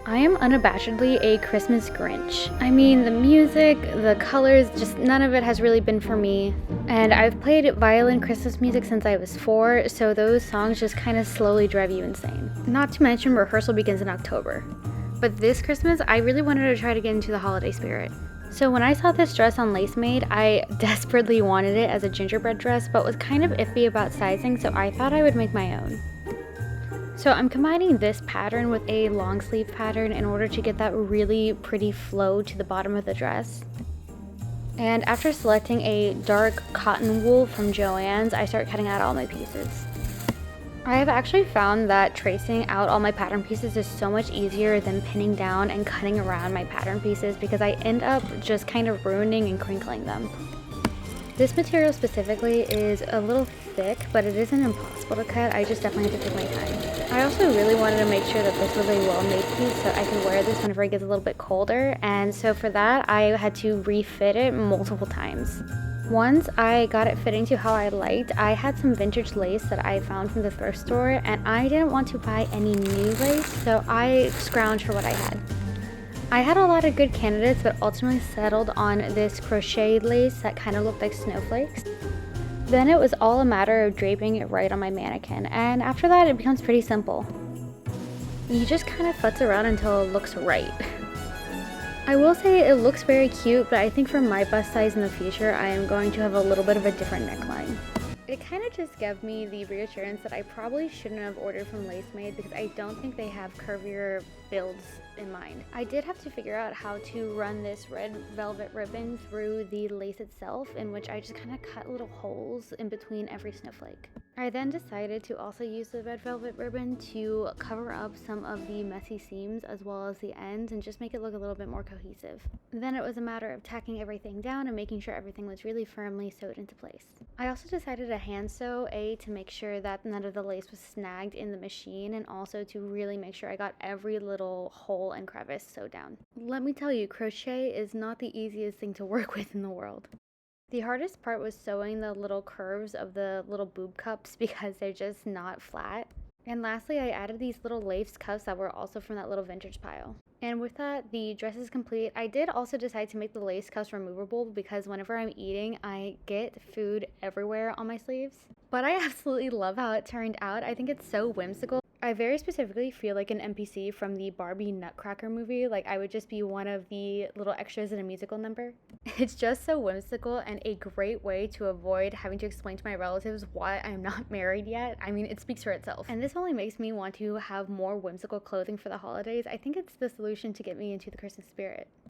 I am unabashedly a Christmas Grinch. I mean, the music, the colors, just none of it has really been for me. And I've played violin Christmas music since I was 4, so those songs just kind of slowly drive you insane. Not to mention rehearsal begins in October. But this Christmas, I really wanted to try to get into the holiday spirit. So when I saw this dress on Lacemade, I desperately wanted it as a gingerbread dress, but was kind of iffy about sizing, so I thought I would make my own. So I'm combining this pattern with a long sleeve pattern in order to get that really pretty flow to the bottom of the dress. And after selecting a dark cotton wool from Joanns, I start cutting out all my pieces. I have actually found that tracing out all my pattern pieces is so much easier than pinning down and cutting around my pattern pieces because I end up just kind of ruining and crinkling them. This material specifically is a little thick, but it isn't impossible to cut. I just definitely have to take my time. I also really wanted to make sure that this was a well-made piece so I could wear this whenever it gets a little bit colder, and so for that I had to refit it multiple times. Once I got it fitting to how I liked, I had some vintage lace that I found from the thrift store, and I didn't want to buy any new lace, so I scrounged for what I had. I had a lot of good candidates, but ultimately settled on this crochet lace that kind of looked like snowflakes. Then it was all a matter of draping it right on my mannequin, and after that it becomes pretty simple. You just kind of futz around until it looks right. I will say it looks very cute, but I think for my bust size in the future, I am going to have a little bit of a different neckline. It kind of just gave me the reassurance that I probably shouldn't have ordered from Lacemade because I don't think they have curvier builds in mind. I did have to figure out how to run this red velvet ribbon through the lace itself, in which I just kind of cut little holes in between every snowflake. I then decided to also use the red velvet ribbon to cover up some of the messy seams as well as the ends and just make it look a little bit more cohesive. Then it was a matter of tacking everything down and making sure everything was really firmly sewed into place. I also decided to hand sew to make sure that none of the lace was snagged in the machine, and also to really make sure I got every little hole and crevice sewed down. Let me tell you, crochet is not the easiest thing to work with in the world. The hardest part was sewing the little curves of the little boob cups because they're just not flat. And lastly, I added these little lace cuffs that were also from that little vintage pile. And with that, the dress is complete. I did also decide to make the lace cuffs removable because whenever I'm eating, I get food everywhere on my sleeves. But I absolutely love how it turned out. I think it's so whimsical. I very specifically feel like an NPC from the Barbie Nutcracker movie. Like I would just be one of the little extras in a musical number. It's just so whimsical and a great way to avoid having to explain to my relatives why I'm not married yet. I mean, it speaks for itself. And this only makes me want to have more whimsical clothing for the holidays. I think it's the solution to get me into the Christmas spirit.